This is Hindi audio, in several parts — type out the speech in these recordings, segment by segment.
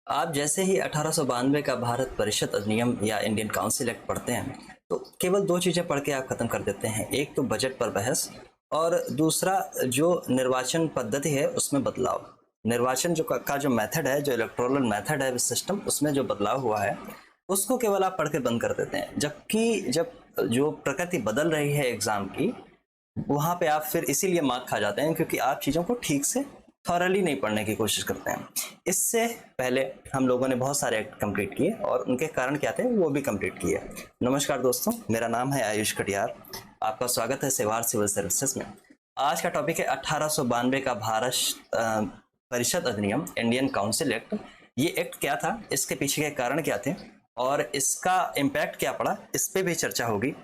आप जैसे ही 1892 का भारत परिषद अधिनियम या इंडियन काउंसिल एक्ट पढ़ते हैं तो केवल दो चीज़ें पढ़ के आप खत्म कर देते हैं। एक तो बजट पर बहस और दूसरा जो निर्वाचन पद्धति है उसमें बदलाव। निर्वाचन का जो मेथड है, जो इलेक्टोरल मेथड है, सिस्टम, उसमें जो बदलाव हुआ है उसको केवल आप पढ़ के बंद कर देते हैं। जबकि जब जो प्रकृति बदल रही है एग्जाम की, वहां पे आप फिर इसीलिए मार्क खा जाते हैं क्योंकि आप चीज़ों को ठीक से थॉरली नहीं पढ़ने की कोशिश करते हैं। इससे पहले हम लोगों ने बहुत सारे एक्ट कंप्लीट किए और उनके कारण क्या थे वो भी कंप्लीट किए। नमस्कार दोस्तों, मेरा नाम है आयुष कटियार। आपका स्वागत है सेवार सिविल सर्विसेज में। आज का टॉपिक है 1892 का भारत परिषद अधिनियम, इंडियन काउंसिल एक्ट। ये एक्ट क्या था, इसके पीछे के कारण क्या थे और इसका इम्पैक्ट क्या पड़ा, इस पे भी चर्चा होगी।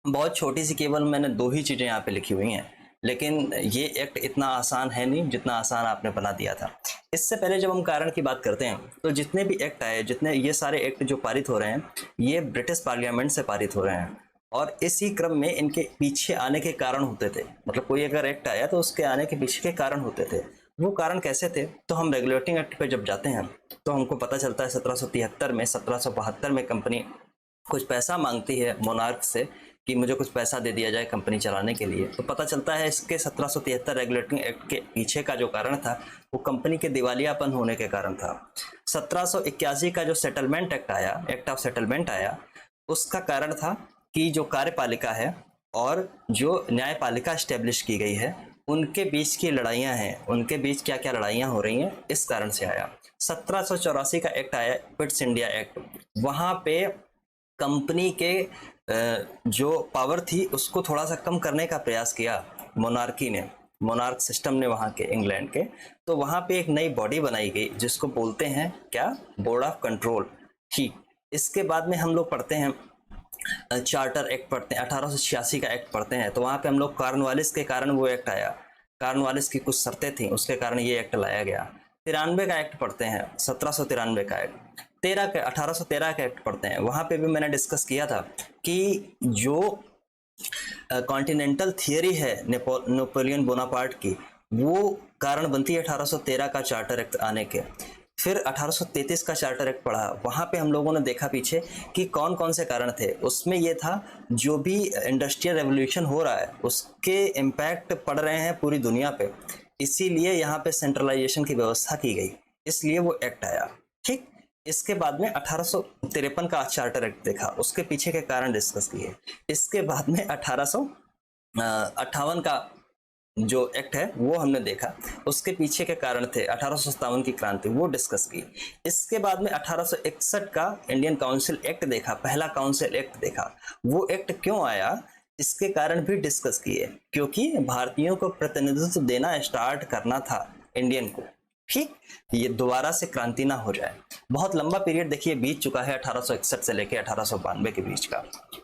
बहुत छोटी सी, केवल मैंने दो ही चीज़ें यहाँ पे लिखी हुई हैं, लेकिन ये एक्ट इतना आसान है नहीं जितना आसान आपने बना दिया था। इससे पहले जब हम कारण की बात करते हैं तो जितने भी एक्ट आए, जितने ये सारे एक्ट जो पारित हो रहे हैं, ये ब्रिटिश पार्लियामेंट से पारित हो रहे हैं और इसी क्रम में इनके पीछे आने के कारण होते थे। मतलब कोई अगर एक्ट आया तो उसके आने के पीछे के कारण होते थे। वो कारण कैसे थे, तो हम रेगुलेटिंग एक्ट पे जब जाते हैं तो हमको पता चलता है 1773 में, 1772 में कंपनी कुछ पैसा मांगती है मोनार्क से कि मुझे कुछ पैसा दे दिया जाए कंपनी चलाने के लिए। तो पता चलता है इसके 1773 रेगुलेटिंग एक्ट के पीछे का जो कारण था वो कंपनी के दिवालियापन होने के कारण था। 1781 का जो सेटलमेंट एक्ट आया, एक्ट ऑफ सेटलमेंट आया, उसका कारण था कि जो कार्यपालिका है और जो न्यायपालिका स्टेब्लिश की गई है उनके बीच की लड़ाइयां हैं, उनके बीच क्या क्या लड़ाइयां हो रही हैं, इस कारण से आया। 1784 का एक्ट आया, पिट्स इंडिया एक्ट। वहां पे कंपनी के जो पावर थी उसको थोड़ा सा कम करने का प्रयास किया मोनार्की ने, मोनार्क सिस्टम ने वहाँ के इंग्लैंड के। तो वहाँ पे एक नई बॉडी बनाई गई जिसको बोलते हैं क्या, बोर्ड ऑफ कंट्रोल। ठीक, इसके बाद में हम लोग पढ़ते हैं चार्टर एक्ट पढ़ते हैं, 1886 का एक्ट पढ़ते हैं। तो वहाँ पे हम लोग कॉर्नवालिस के कारण वो एक्ट आया, कॉर्नवालिस की कुछ शर्तें थी उसके कारण ये एक्ट लाया गया। 93 का एक्ट पढ़ते हैं, 1793 का एक्ट। 1813 का एक्ट पढ़ते हैं, वहां पे भी मैंने डिस्कस किया था कि जो कॉन्टिनेंटल थियरी है नेपोलियन बोनापार्ट की, वो कारण बनती है 1813 का चार्टर एक्ट आने के। फिर 1833 का चार्टर एक्ट पढ़ा, वहां पे हम लोगों ने देखा पीछे कि कौन कौन से कारण थे। उसमें ये था जो भी इंडस्ट्रियल रेवोल्यूशन हो रहा है उसके इम्पैक्ट पड़ रहे हैं पूरी दुनिया पे, इसीलिए यहाँ पे सेंट्रलाइजेशन की व्यवस्था की गई, इसलिए वो एक्ट आया। ठीक, इसके बाद में 1853 का चार्टर एक्ट देखा, उसके पीछे के कारण डिस्कस किए। इसके बाद में 1858 का जो एक्ट है वो हमने देखा, उसके पीछे के कारण थे। 1857 की क्रांति, वो डिस्कस की। इसके बाद में 1861 का इंडियन काउंसिल एक्ट देखा, पहला काउंसिल एक्ट देखा। वो एक्ट क्यों आया, इसके कारण भी डिस्कस किए, क्योंकि भारतीयों को प्रतिनिधित्व देना स्टार्ट करना था इंडियन को। ठीक, ये दोबारा से क्रांति ना हो जाए। बहुत लंबा पीरियड देखिए बीत चुका है 1861 से लेकर 1892 के बीच का,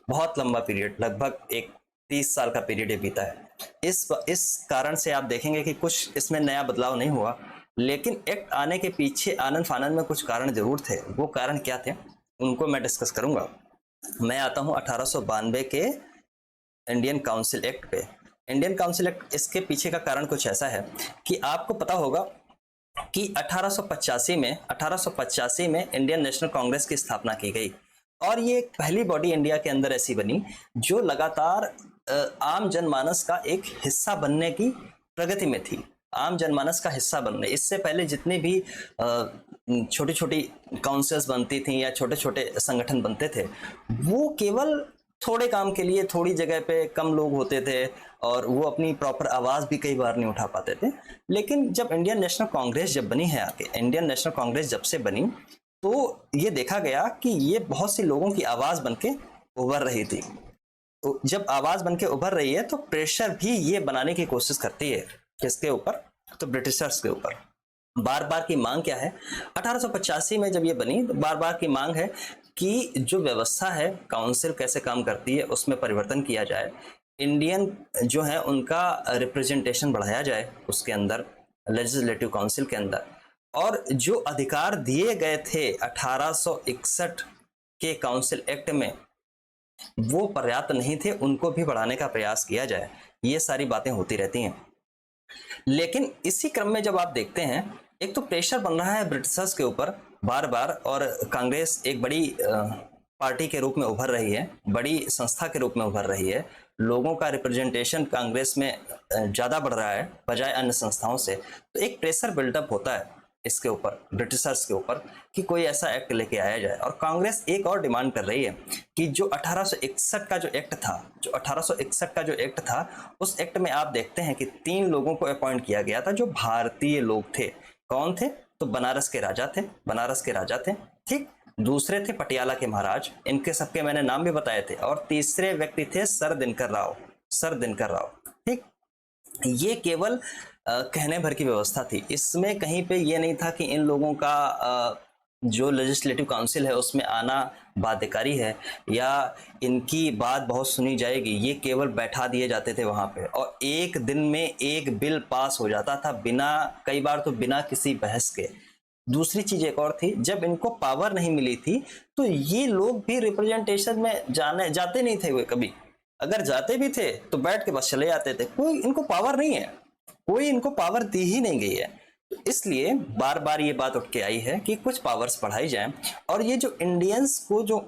बहुत लंबा पीरियड, लगभग एक 30 साल का पीरियड बीता है। इस कारण से आप देखेंगे कि कुछ इसमें नया बदलाव नहीं हुआ, लेकिन एक्ट आने के पीछे आनन फानन में कुछ कारण जरूर थे। वो कारण क्या थे उनको मैं डिस्कस करूंगा। मैं आता हूं 1892 के इंडियन काउंसिल एक्ट पे। इंडियन काउंसिल एक्ट, इसके पीछे का कारण कुछ ऐसा है कि आपको पता होगा कि 1885 में इंडियन नेशनल कांग्रेस की स्थापना की गई और ये एक पहली बॉडी इंडिया के अंदर ऐसी बनी जो लगातार आम जनमानस का एक हिस्सा बनने की प्रगति में थी, आम जनमानस का हिस्सा बनने। इससे पहले जितनी भी छोटी छोटी काउंसिल्स बनती थी या छोटे छोटे संगठन बनते थे, वो केवल थोड़े काम के लिए थोड़ी जगह पे कम लोग होते थे और वो अपनी प्रॉपर आवाज भी कई बार नहीं उठा पाते थे। लेकिन जब इंडियन नेशनल कांग्रेस जब बनी है, आके इंडियन नेशनल कांग्रेस जब से बनी, तो ये देखा गया कि ये बहुत सी लोगों की आवाज बनके उभर रही थी। तो जब आवाज बनके उभर रही है तो प्रेशर भी ये बनाने की कोशिश करती है, किसके ऊपर, तो ब्रिटिशर्स के ऊपर। बार बार की मांग क्या है, 1885 में जब ये बनी तो बार बार की मांग है कि जो व्यवस्था है, काउंसिल कैसे काम करती है, उसमें परिवर्तन किया जाए। इंडियन जो है उनका रिप्रेजेंटेशन बढ़ाया जाए उसके अंदर, लेजिस्लेटिव काउंसिल के अंदर। और जो अधिकार दिए गए थे 1861 के काउंसिल एक्ट में, वो पर्याप्त नहीं थे, उनको भी बढ़ाने का प्रयास किया जाए। ये सारी बातें होती रहती हैं। लेकिन इसी क्रम में जब आप देखते हैं, एक तो प्रेशर बन रहा है ब्रिटिशर्स के ऊपर बार बार, और कांग्रेस एक बड़ी पार्टी के रूप में उभर रही है, बड़ी संस्था के रूप में उभर रही है, लोगों का रिप्रेजेंटेशन कांग्रेस में ज़्यादा बढ़ रहा है बजाय अन्य संस्थाओं से, तो एक प्रेशर बिल्डअप होता है इसके ऊपर, ब्रिटिशर्स के ऊपर, कि कोई ऐसा एक्ट लेके आया जाए। और कांग्रेस एक और डिमांड कर रही है कि जो 1861 का जो एक्ट था, जो 1861 का जो एक्ट था, उस एक्ट में आप देखते हैं कि 3 लोगों को अपॉइंट किया गया था जो भारतीय लोग थे। कौन थे? तो बनारस के राजा थे, बनारस के राजा थे, ठीक। दूसरे थे पटियाला के महाराज, इनके सबके मैंने नाम भी बताए थे। और तीसरे व्यक्ति थे सर दिनकर राव, सर दिनकर राव, ठीक। ये केवल कहने भर की व्यवस्था थी, इसमें कहीं पे ये नहीं था कि इन लोगों का जो लेजिस्लेटिव काउंसिल है उसमें आना बाध्यकारी है या इनकी बात बहुत सुनी जाएगी। ये केवल बैठा दिए जाते थे वहां पे, और एक दिन में एक बिल पास हो जाता था, बिना, कई बार तो बिना किसी बहस के। दूसरी चीज एक और थी, जब इनको पावर नहीं मिली थी तो ये लोग भी रिप्रेजेंटेशन में जाते नहीं थे। वे कभी अगर जाते भी थे तो बैठ के बस चले जाते थे। कोई इनको पावर नहीं है, कोई इनको पावर दी ही नहीं गई है। तो इसलिए बार बार ये बात उठ के आई है कि कुछ पावर्स बढ़ाई जाए। और ये जो इंडियंस को जो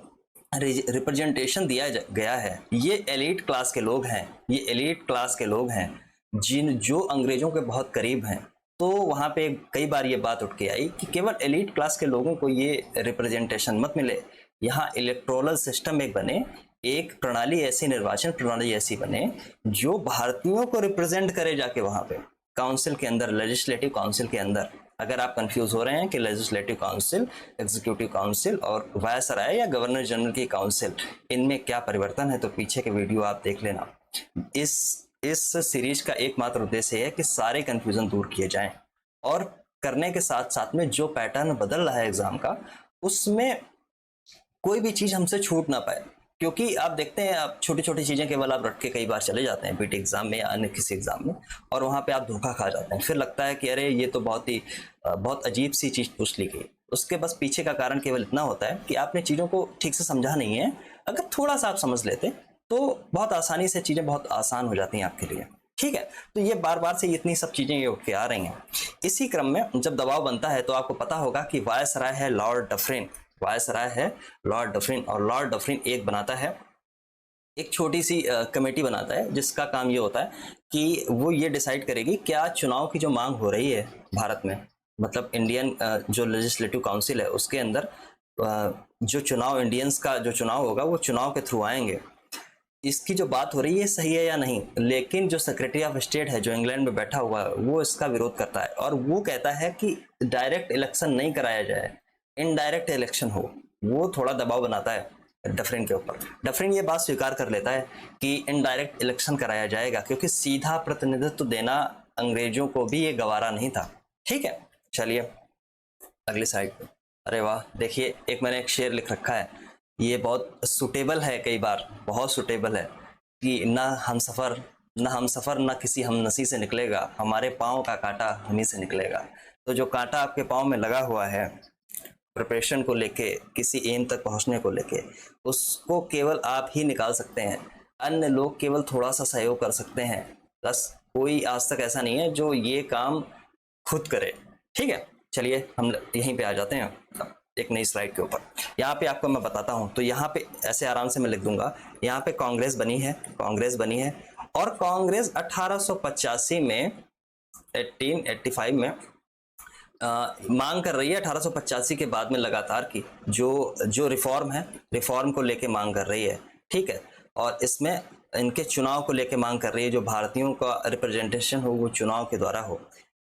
रिप्रेजेंटेशन दिया गया है, ये एलीट क्लास के लोग हैं, ये एलीट क्लास के लोग हैं जो अंग्रेजों के बहुत करीब हैं। तो वहाँ पे कई बार ये बात उठ के आई कि केवल एलीट क्लास के लोगों को ये रिप्रेजेंटेशन मत मिले, यहाँ इलेक्टोरल सिस्टम एक बने, एक प्रणाली ऐसी, निर्वाचन प्रणाली ऐसी बने जो भारतीयों को रिप्रेजेंट करे जाके वहाँ पे काउंसिल के अंदर, लेजिस्लेटिव काउंसिल के अंदर। अगर आप कंफ्यूज हो रहे हैं कि लेजिस्लेटिव काउंसिल, एग्जीक्यूटिव काउंसिल और वायसराय या गवर्नर जनरल की काउंसिल, इनमें क्या परिवर्तन है, तो पीछे के वीडियो आप देख लेना। इस सीरीज का एकमात्र उद्देश्य है कि सारे कंफ्यूजन दूर किए जाएं, और करने के साथ साथ में जो पैटर्न बदल रहा है एग्जाम का, उसमें कोई भी चीज हमसे छूट ना पाए। क्योंकि आप देखते हैं, आप छोटी छोटी चीजें केवल आप रट के कई बार चले जाते हैं पीटी एग्जाम में या अन्य किसी एग्जाम में, और वहां पे आप धोखा खा जाते हैं। फिर लगता है कि अरे ये तो बहुत अजीब सी चीज पूछ ली गई। उसके बस पीछे का कारण केवल इतना होता है कि आपने चीजों को ठीक से समझा नहीं है। अगर थोड़ा सा आप समझ लेते तो बहुत आसानी से चीजें बहुत आसान हो जाती हैं आपके लिए, ठीक है। तो ये बार बार से इतनी सब चीजें ये उठ के आ रही हैं। इसी क्रम में जब दबाव बनता है तो आपको पता होगा कि वायसराय है लॉर्ड डफरिन, वायसराय है लॉर्ड डफरिन, और लॉर्ड डफरिन एक बनाता है, एक छोटी सी कमेटी बनाता है जिसका काम ये होता है कि वो ये डिसाइड करेगी क्या चुनाव की जो मांग हो रही है भारत में, मतलब इंडियन जो लेजिस्लेटिव काउंसिल है उसके अंदर जो चुनाव, इंडियंस का जो चुनाव होगा वो चुनाव के थ्रू आएंगे, इसकी जो बात हो रही है सही है या नहीं। लेकिन जो सेक्रेटरी ऑफ स्टेट है जो इंग्लैंड में बैठा हुआ है वो इसका विरोध करता है, और वो कहता है कि डायरेक्ट इलेक्शन नहीं कराया जाए, इनडायरेक्ट इलेक्शन हो। वो थोड़ा दबाव बनाता है डफरिन के ऊपर। डफरिन ये बात स्वीकार कर लेता है कि इनडायरेक्ट इलेक्शन कराया जाएगा, क्योंकि सीधा प्रतिनिधित्व देना अंग्रेजों को भी ये गवारा नहीं था, ठीक है। चलिए अगली साइड पे, अरे वाह, देखिए एक मैंने एक शेर लिख रखा है, ये बहुत सुटेबल है, कई बार बहुत सुटेबल है कि ना हम सफर ना किसी हमनसी से निकलेगा, हमारे पाँव का कांटा हमी से निकलेगा। तो जो कांटा आपके पाँव में लगा हुआ है प्रिपरेशन को लेके, किसी एम तक पहुंचने को लेके, उसको केवल आप ही निकाल सकते हैं, अन्य लोग केवल थोड़ा सा सहयोग कर सकते हैं, बस कोई आज तक ऐसा नहीं है जो ये काम खुद करे, ठीक है। चलिए हम यहीं पे आ जाते हैं एक नई स्लाइड के ऊपर। यहाँ पे आपको मैं बताता हूँ, तो यहाँ पे ऐसे आराम से मैं लिख दूंगा, यहाँ पे कांग्रेस बनी है, कांग्रेस बनी है, और कांग्रेस 1885 में 1885 में मांग कर रही है 1885 के बाद में लगातार की जो रिफॉर्म है, रिफॉर्म को लेके मांग कर रही है, ठीक है। और इसमें इनके चुनाव को लेके मांग कर रही है, जो भारतीयों का रिप्रेजेंटेशन हो वो चुनाव के द्वारा हो।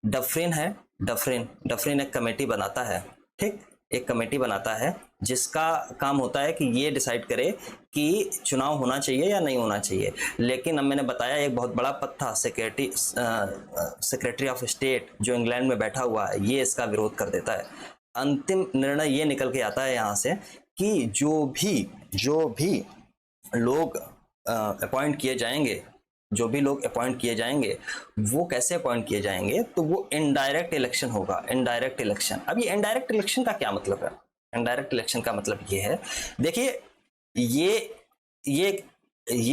डफरिन है, डफरिन एक कमेटी बनाता है, ठीक, एक कमेटी बनाता है जिसका काम होता है कि ये डिसाइड करे कि चुनाव होना चाहिए या नहीं होना चाहिए। लेकिन अब मैंने बताया एक बहुत बड़ा पद था, सेक्रेटरी ऑफ स्टेट जो इंग्लैंड में बैठा हुआ है, ये इसका विरोध कर देता है। अंतिम निर्णय ये निकल के आता है यहाँ से कि जो भी लोग अपॉइंट किए जाएंगे, जो भी लोग अपॉइंट किए जाएंगे वो कैसे अपॉइंट किए जाएंगे, तो वो इनडायरेक्ट इलेक्शन होगा, इनडायरेक्ट इलेक्शन। अब ये इनडायरेक्ट इलेक्शन का क्या मतलब है? इनडायरेक्ट इलेक्शन का मतलब ये है, देखिए ये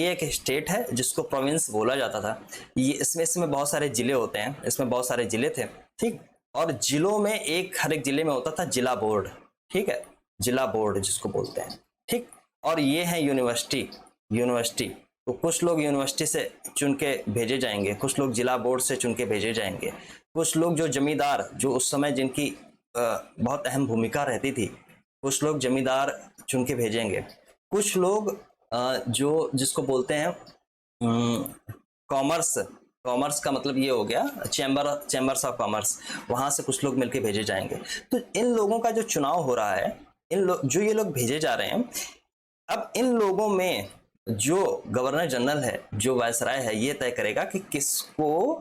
एक स्टेट है जिसको प्रोविंस बोला जाता था। ये इसमें बहुत सारे जिले होते हैं, इसमें बहुत सारे जिले थे, ठीक। और जिलों में हर एक जिले में होता था जिला बोर्ड, ठीक है, जिला बोर्ड जिसको बोलते हैं, ठीक। और ये है यूनिवर्सिटी, तो कुछ लोग यूनिवर्सिटी से चुन के भेजे जाएंगे, कुछ लोग जिला बोर्ड से चुन के भेजे जाएंगे, कुछ लोग जो जमींदार, जो उस समय जिनकी बहुत अहम भूमिका रहती थी, कुछ लोग जमींदार चुन के भेजेंगे, कुछ लोग जो जिसको बोलते हैं कॉमर्स का मतलब ये हो गया चैम्बर्स ऑफ कॉमर्स, वहां से कुछ लोग मिलके भेजे जाएंगे। तो इन लोगों का जो चुनाव हो रहा है, जो ये लोग भेजे जा रहे हैं, अब इन लोगों में जो गवर्नर जनरल है, जो वायसराय है, ये तय करेगा कि किसको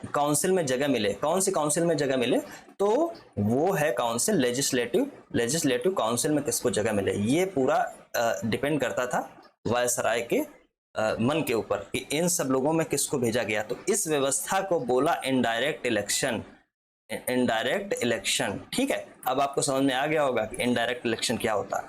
काउंसिल में जगह मिले, कौन सी काउंसिल में जगह मिले, तो वो है काउंसिल लेजिस्लेटिव काउंसिल में किसको जगह मिले। ये पूरा डिपेंड करता था वायसराय के मन के ऊपर कि इन सब लोगों में किसको भेजा गया। तो इस व्यवस्था को बोला इनडायरेक्ट इलेक्शन, ठीक है। अब आपको समझ में आ गया होगा कि इनडायरेक्ट इलेक्शन क्या होता है।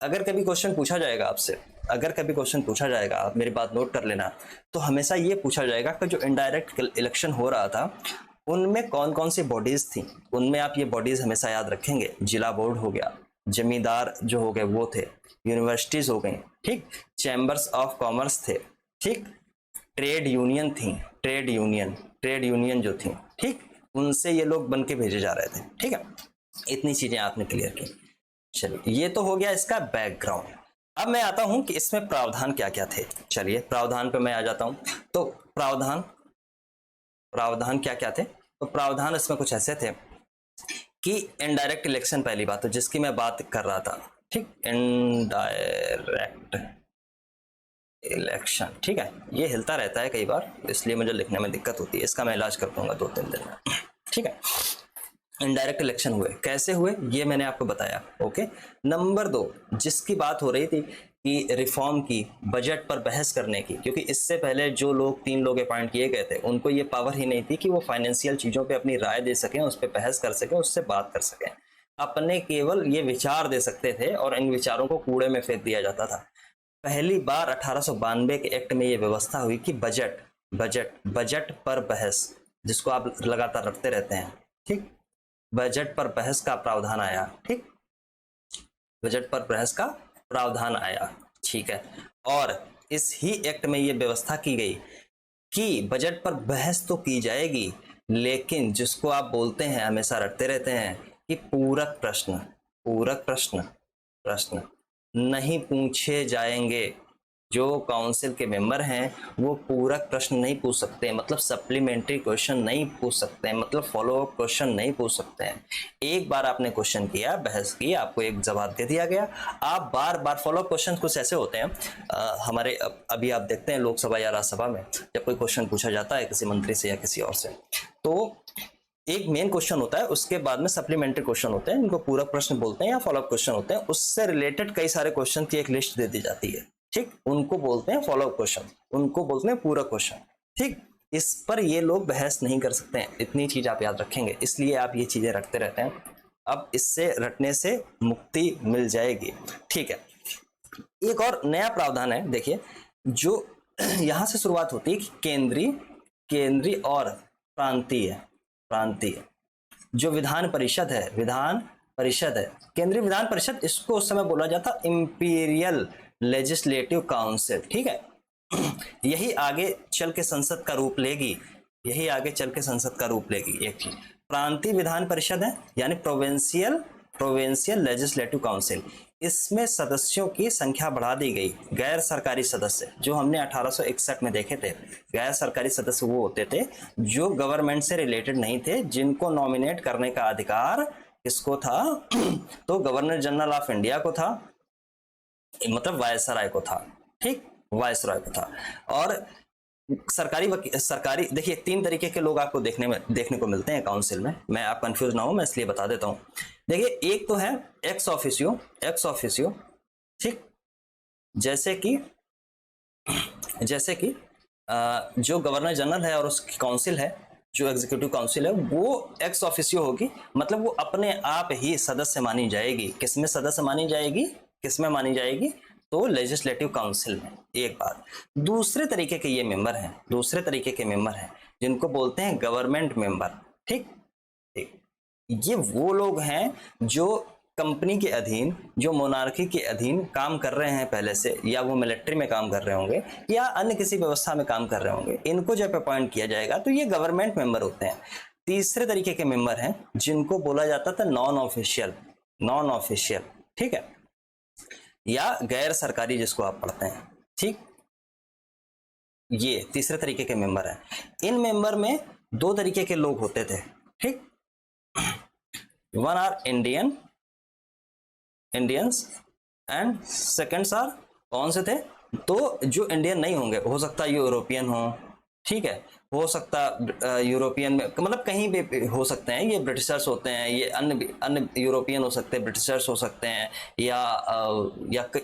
अगर कभी क्वेश्चन पूछा जाएगा आपसे, आप मेरी बात नोट कर लेना, तो हमेशा ये पूछा जाएगा कि जो इनडायरेक्ट इलेक्शन हो रहा था उनमें कौन कौन सी बॉडीज थी, उनमें आप ये बॉडीज हमेशा याद रखेंगे। जिला बोर्ड हो गया, जमींदार जो हो गए वो थे, यूनिवर्सिटीज हो गई, ठीक, चैम्बर्स ऑफ कॉमर्स थे, ठीक, ट्रेड यूनियन जो थी, ठीक, उनसे ये लोग बन के भेजे जा रहे थे, ठीक है। इतनी चीजें आपने क्लियर की। चलिए, ये तो हो गया इसका बैकग्राउंड। अब मैं आता हूं कि इसमें प्रावधान क्या क्या थे। चलिए, प्रावधान पे मैं आ जाता हूं। तो प्रावधान क्या क्या थे, तो प्रावधान इसमें कुछ ऐसे थे कि इनडायरेक्ट इलेक्शन, पहली बात तो जिसकी मैं बात कर रहा था, ठीक, इनडायरेक्ट इलेक्शन, ठीक है। ये हिलता रहता है कई बार, इसलिए मुझे लिखने में दिक्कत होती है, इसका मैं इलाज कर दूंगा 2-3 दिन में, ठीक है। इनडायरेक्ट इलेक्शन हुए, कैसे हुए ये मैंने आपको बताया, ओके। नंबर 2, जिसकी बात हो रही थी कि रिफॉर्म की, बजट पर बहस करने की, क्योंकि इससे पहले जो लोग 3 लोग अपॉइंट किए गए थे उनको ये पावर ही नहीं थी कि वो फाइनेंशियल चीजों पे अपनी राय दे सकें, उस पर बहस कर सकें, उससे बात कर सकें, अपने केवल ये विचार दे सकते थे और इन विचारों को कूड़े में फेंक दिया जाता था। पहली बार 1892 के एक्ट में ये व्यवस्था हुई कि बजट पर बहस, जिसको आप लगातार रखते रहते हैं, ठीक, बजट पर बहस का प्रावधान आया, ठीक, बजट पर बहस का प्रावधान आया, ठीक है। और इस ही एक्ट में ये व्यवस्था की गई कि बजट पर बहस तो की जाएगी, लेकिन जिसको आप बोलते हैं, हमेशा रटते रहते हैं कि पूरक प्रश्न नहीं पूछे जाएंगे। जो काउंसिल के मेंबर हैं वो पूरक प्रश्न नहीं पूछ सकते, मतलब सप्लीमेंट्री क्वेश्चन नहीं पूछ सकते हैं, मतलब फॉलो अप क्वेश्चन नहीं पूछ सकते हैं। एक बार आपने क्वेश्चन किया, बहस की, आपको एक जवाब दे दिया गया, आप बार बार फॉलो अप क्वेश्चन कुछ ऐसे होते हैं हमारे अभी आप देखते हैं लोकसभा या राज्यसभा में जब कोई क्वेश्चन पूछा जाता है किसी मंत्री से या किसी और से, तो एक मेन क्वेश्चन होता है, उसके बाद में सप्लीमेंट्री क्वेश्चन होते हैं, इनको पूरक प्रश्न बोलते हैं या फॉलो अप क्वेश्चन होते हैं, उससे रिलेटेड कई सारे क्वेश्चन की एक लिस्ट दे दी जाती है, ठीक, उनको बोलते हैं फॉलो अप क्वेश्चन, उनको बोलते हैं पूरक क्वेश्चन, ठीक। इस पर ये लोग बहस नहीं कर सकते हैं, इतनी चीज आप याद रखेंगे, इसलिए आप ये चीजें रखते रहते हैं। अब इससे रटने से मुक्ति मिल जाएगी, ठीक है। एक और नया प्रावधान है, देखिए, जो यहां से शुरुआत होती है कि केंद्रीय और प्रांतीय जो विधान परिषद है, केंद्रीय विधान परिषद, इसको उस समय बोला जाता इंपीरियल लेजिस्लेटिव काउंसिल, ठीक है। यही आगे चल के संसद का रूप लेगी, एक चीज प्रांतीय विधान परिषद है, यानी प्रोविंशियल लेजिस्लेटिव काउंसिल। इसमें सदस्यों की संख्या बढ़ा दी गई। गैर सरकारी सदस्य, जो हमने 1861 में देखे थे, गैर सरकारी सदस्य वो होते थे जो गवर्नमेंट से रिलेटेड नहीं थे, जिनको नॉमिनेट करने का अधिकार किसको था, तो गवर्नर जनरल ऑफ इंडिया को था, मतलब वायसराय को था, ठीक, वायसराय को था। और सरकारी देखिए 3 तरीके के लोग आपको देखने को मिलते हैं काउंसिल में, मैं आप कंफ्यूज ना हो, मैं इसलिए बता देता हूं। देखिए, एक तो है एक्स ऑफिसियो, ठीक, जैसे कि जो गवर्नर जनरल है और उसकी काउंसिल है, जो एग्जीक्यूटिव काउंसिल है, वो एक्स ऑफिसियो होगी, मतलब वो अपने आप ही सदस्य मानी जाएगी। किसमें सदस्य मानी जाएगी, तो लेजिस्लेटिव काउंसिल में। एक बात, दूसरे तरीके के मेंबर हैं जिनको बोलते हैं गवर्नमेंट मेंबर। ठीक ठीक, ये वो लोग हैं जो कंपनी के अधीन, जो मोनार्की के अधीन काम कर रहे हैं पहले से, या वो मिलिट्री में काम कर रहे होंगे या अन्य किसी व्यवस्था में काम कर रहे होंगे। इनको जब अपॉइंट किया जाएगा तो ये गवर्नमेंट मेंबर होते हैं। तीसरे तरीके के मेंबर हैं जिनको बोला जाता था नॉन ऑफिशियल, नॉन ऑफिशियल, ठीक है, या गैर सरकारी जिसको आप पढ़ते हैं। ठीक, ये तीसरे तरीके के मेंबर हैं। इन मेंबर में दो तरीके के लोग होते थे। ठीक, one are Indians and seconds are, कौन से थे? तो जो इंडियन नहीं होंगे, हो सकता है यूरोपियन हो, ठीक है, हो सकता यूरोपियन में मतलब कहीं भी हो सकते हैं, ये ब्रिटिशर्स होते हैं, ये अन्य यूरोपियन हो सकते हैं, ब्रिटिशर्स हो सकते हैं, या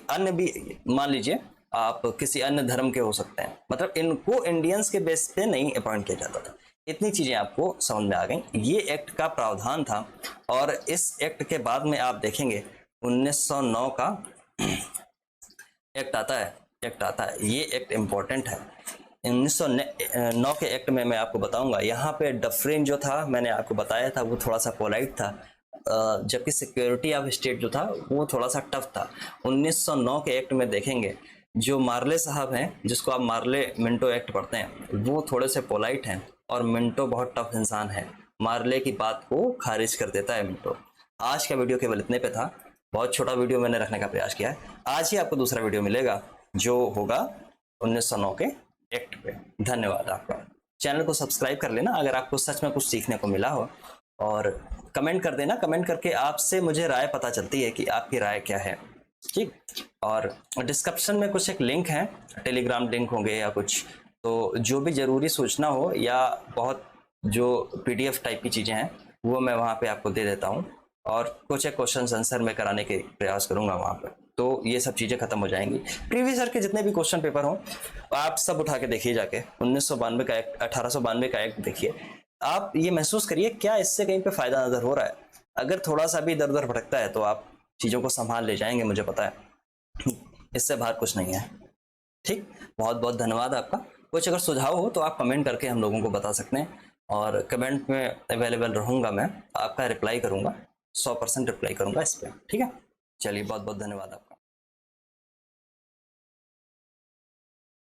अन्य भी, मान लीजिए आप किसी अन्य धर्म के हो सकते हैं। मतलब इनको इंडियंस के बेस पे नहीं अपॉइंट किया जाता था। इतनी चीजें आपको समझ में आ गई। ये एक्ट का प्रावधान था। और इस एक्ट के बाद में आप देखेंगे 1909 का एक्ट आता है। ये एक्ट इंपॉर्टेंट है। 1909 के एक्ट में मैं आपको बताऊंगा, यहाँ पे डफरिन जो था, मैंने आपको बताया था, वो थोड़ा सा पोलाइट था, जबकि सिक्योरिटी ऑफ स्टेट जो था वो थोड़ा सा टफ था। 1909 के एक्ट में देखेंगे जो मार्ले साहब हैं, जिसको आप मार्ले मिंटो एक्ट पढ़ते हैं, वो थोड़े से पोलाइट हैं और मिंटो बहुत टफ इंसान है। मार्ले की बात को खारिज कर देता है मिंटो। आज का वीडियो केवल इतने पे था। बहुत छोटा वीडियो मैंने रखने का प्रयास किया है। आज ही आपको दूसरा वीडियो मिलेगा जो होगा 1909 के एक्ट पे। धन्यवाद आपका। चैनल को सब्सक्राइब कर लेना अगर आपको सच में कुछ सीखने को मिला हो, और कमेंट कर देना। कमेंट करके आपसे मुझे राय पता चलती है कि आपकी राय क्या है। ठीक, और डिस्क्रिप्शन में कुछ एक लिंक है, टेलीग्राम लिंक होंगे या कुछ, तो जो भी जरूरी सूचना हो या बहुत जो PDF टाइप की चीजें हैं वो मैं वहाँ पे आपको दे देता हूँ, और कुछ एक क्वेश्चन आंसर में कराने के प्रयास करूंगा वहाँ पर। तो ये सब चीजें खत्म हो जाएंगी। प्रीवियस ईयर के जितने भी क्वेश्चन पेपर हों आप सब उठा के देखिए जाके। 1992 का एक्ट, 1892 का एक्ट देखिए। आप ये महसूस करिए क्या इससे कहीं पे फायदा नजर हो रहा है। अगर थोड़ा सा भी इधर उधर भटकता है तो आप चीजों को संभाल ले जाएंगे, मुझे पता है। इससे बाहर कुछ नहीं है। ठीक, बहुत बहुत धन्यवाद आपका। कुछ अगर सुझाव हो तो आप कमेंट करके हम लोगों को बता सकते हैं, और कमेंट में अवेलेबल रहूंगा, मैं आपका रिप्लाई करूंगा, 100% रिप्लाई करूंगा इस पर। ठीक है, चलिए बहुत बहुत धन्यवाद आपका।